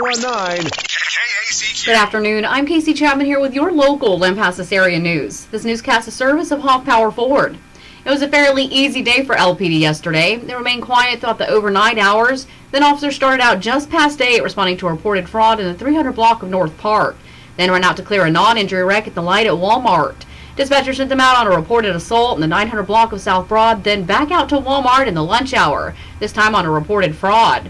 1019 KACQ. Good afternoon. I'm Casey Chapman here with your local Lampasas area news. This newscast is a service of Hoff Power Ford. It was a fairly easy day for LPD yesterday. They remained quiet throughout the overnight hours. Then officers started out just past 8 responding to a reported fraud in the 300 block of North Park. Then ran out to clear a non-injury wreck at the light at Walmart. Dispatchers sent them out on a reported assault in the 900 block of South Broad, then back out to Walmart in the lunch hour, this time on a reported fraud.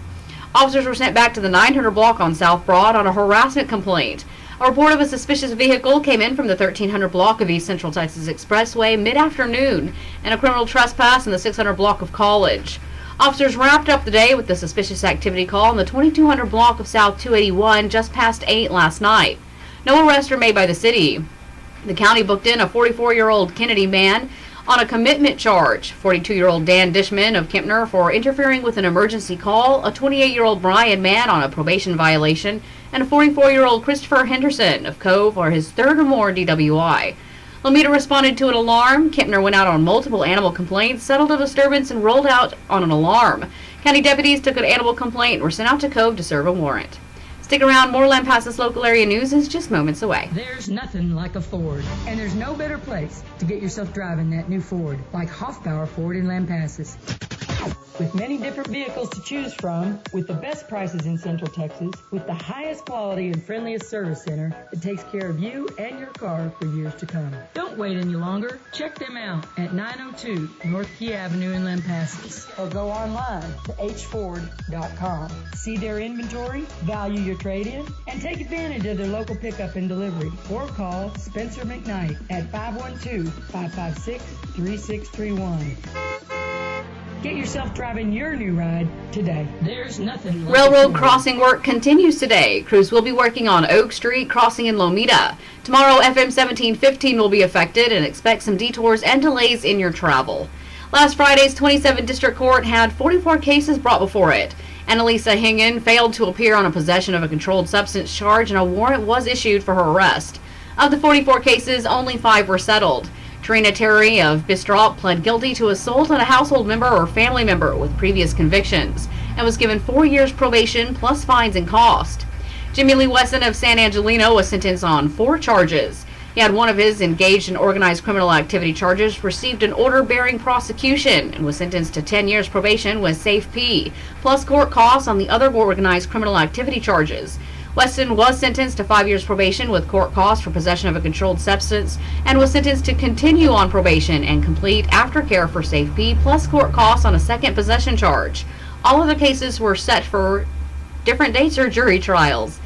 Officers were sent back to the 900 block on South Broad on a harassment complaint. A report of a suspicious vehicle came in from the 1300 block of East Central Texas Expressway mid-afternoon, and a criminal trespass in the 600 block of College. Officers wrapped up the day with the suspicious activity call in the 2200 block of South 281 just past 8 last night. No arrests were made by the city. The county booked in a 44-year-old Kennedy man on a commitment charge, 42-year-old Dan Dishman of Kempner for interfering with an emergency call, a 28-year-old Brian Mann on a probation violation, and a 44-year-old Christopher Henderson of Cove for his third or more DWI. Lomita responded to an alarm. Kempner went out on multiple animal complaints, settled a disturbance, and rolled out on an alarm. County deputies took an animal complaint and were sent out to Cove to serve a warrant. Stick around, more Lampasas local area news is just moments away. There's nothing like a Ford, and there's no better place to get yourself driving that new Ford like Hoff Power Ford in Lampasas. With many different vehicles to choose from, with the best prices in Central Texas, with the highest quality and friendliest service center that takes care of you and your car for years to come. Don't wait any longer. Check them out at 902 North Key Avenue in Lampasas, or go online to hford.com. See their inventory, value your trade-in, and take advantage of their local pickup and delivery. Or call Spencer McKnight at 512-556-3631. Get yourself driving your new ride today. There's nothing like Railroad crossing work continues today. Crews will be working on Oak Street crossing in Lomita. Tomorrow, FM 1715 will be affected, and expect some detours and delays in your travel. Last Friday's 27th District Court had 44 cases brought before it. Annalisa Hingen failed to appear on a possession of a controlled substance charge, and a warrant was issued for her arrest. Of the 44 cases, only 5 were settled. Trina Terry of Bistrop pled guilty to assault on a household member or family member with previous convictions and was given 4 years probation plus fines and cost. Jimmy Lee Wesson of San Angelino was sentenced on 4 charges. He had one of his engaged in organized criminal activity charges, received an order bearing prosecution, and was sentenced to 10 years probation with safe P, plus court costs on the other organized criminal activity charges. Weston was sentenced to 5 years probation with court costs for possession of a controlled substance, and was sentenced to continue on probation and complete aftercare for safe P plus court costs on a second possession charge. All of the cases were set for different dates or jury trials.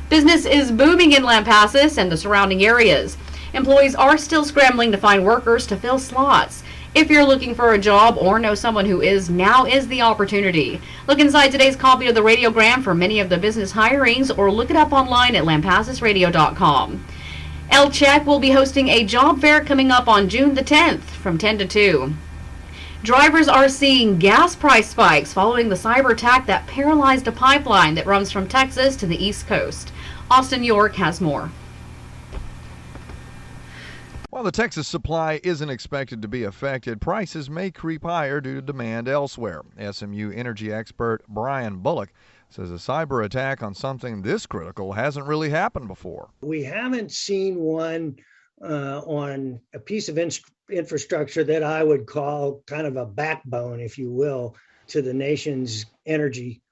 Business is booming in Lampasas and the surrounding areas. Employees are still scrambling to find workers to fill slots. If you're looking for a job or know someone who is, now is the opportunity. Look inside today's copy of the radiogram for many of the business hirings, or look it up online at lampasasradio.com. El Check will be hosting a job fair coming up on June the 10th from 10 to 2. Drivers are seeing gas price spikes following the cyber attack that paralyzed a pipeline that runs from Texas to the East Coast. Austin York has more. While the Texas supply isn't expected to be affected, prices may creep higher due to demand elsewhere. SMU energy expert Brian Bullock says a cyber attack on something this critical hasn't really happened before. We haven't seen one on a piece of infrastructure that I would call kind of a backbone, if you will, to the nation's energy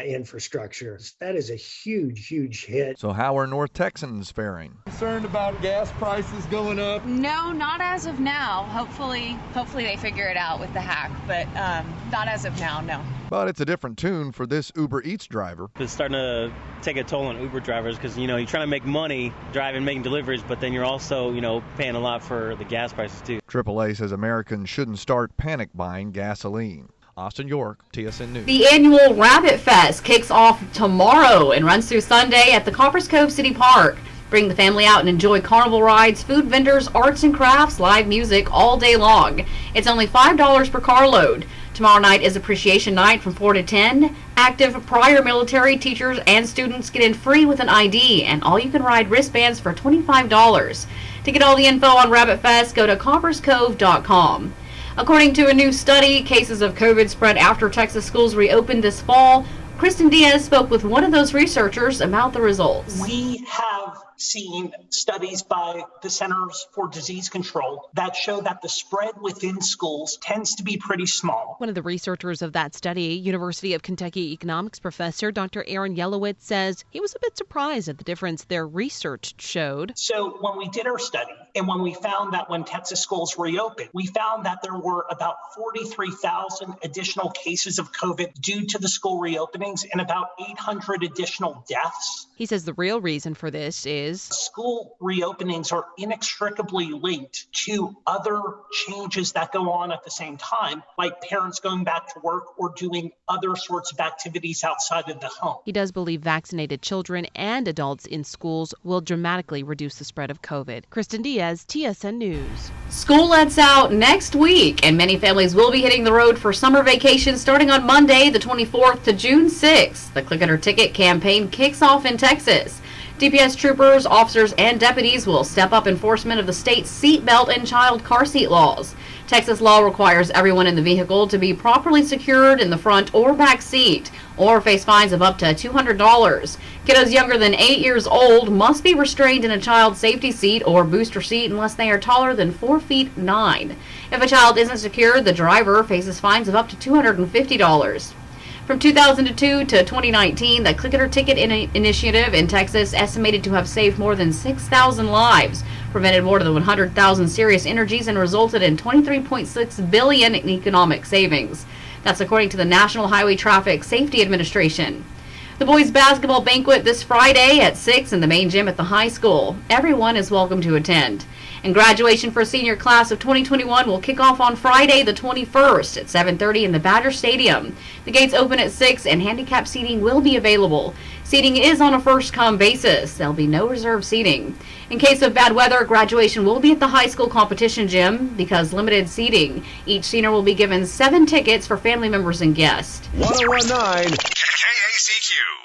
infrastructure. That is a huge, huge hit. So how are North Texans faring? Concerned about gas prices going up? No, not as of now. Hopefully they figure it out with the hack, but not as of now, no. But it's a different tune for this Uber Eats driver. It's starting to take a toll on Uber drivers because, you're trying to make money driving, making deliveries, but then you're also, paying a lot for the gas prices too. AAA says Americans shouldn't start panic buying gasoline. Austin York, TSN News. The annual Rabbit Fest kicks off tomorrow and runs through Sunday at the Coppers Cove City Park. Bring the family out and enjoy carnival rides, food vendors, arts and crafts, live music all day long. It's only $5 per carload. Tomorrow night is Appreciation Night from 4 to 10. Active prior military teachers and students get in free with an ID, and all you can ride wristbands for $25. To get all the info on Rabbit Fest, go to copperscove.com. According to a new study, cases of COVID spread after Texas schools reopened this fall. Kristen Diaz spoke with one of those researchers about the results. We have seen studies by the Centers for Disease Control that show that the spread within schools tends to be pretty small. One of the researchers of that study, University of Kentucky economics professor Dr. Aaron Yelowitz, says he was a bit surprised at the difference their research showed. So when we did our study and when we found that when Texas schools reopened, we found that there were about 43,000 additional cases of COVID due to the school reopenings and about 800 additional deaths. He says the real reason for this is school reopenings are inextricably linked to other changes that go on at the same time, like parents going back to work or doing other sorts of activities outside of the home. He does believe vaccinated children and adults in schools will dramatically reduce the spread of COVID. Kristen Diaz, TSN News. School lets out next week, and many families will be hitting the road for summer vacation starting on Monday, the 24th to June 6th. The Click It or Ticket campaign kicks off in Texas. DPS troopers, officers, and deputies will step up enforcement of the state's seatbelt and child car seat laws. Texas law requires everyone in the vehicle to be properly secured in the front or back seat, or face fines of up to $200. Kiddos younger than 8 years old must be restrained in a child safety seat or booster seat unless they are taller than 4 feet 9. If a child isn't secured, the driver faces fines of up to $250. From 2002 to 2019, the Click It or Ticket initiative in Texas estimated to have saved more than 6,000 lives, prevented more than 100,000 serious injuries, and resulted in $23.6 billion in economic savings. That's according to the National Highway Traffic Safety Administration. The boys' basketball banquet this Friday at 6 in the main gym at the high school. Everyone is welcome to attend. And graduation for senior class of 2021 will kick off on Friday the 21st at 7:30 in the Badger Stadium. The gates open at 6 and handicap seating will be available. Seating is on a first-come basis. There'll be no reserved seating. In case of bad weather, graduation will be at the high school competition gym because limited seating. Each senior will be given 7 tickets for family members and guests. 1019 KACQ.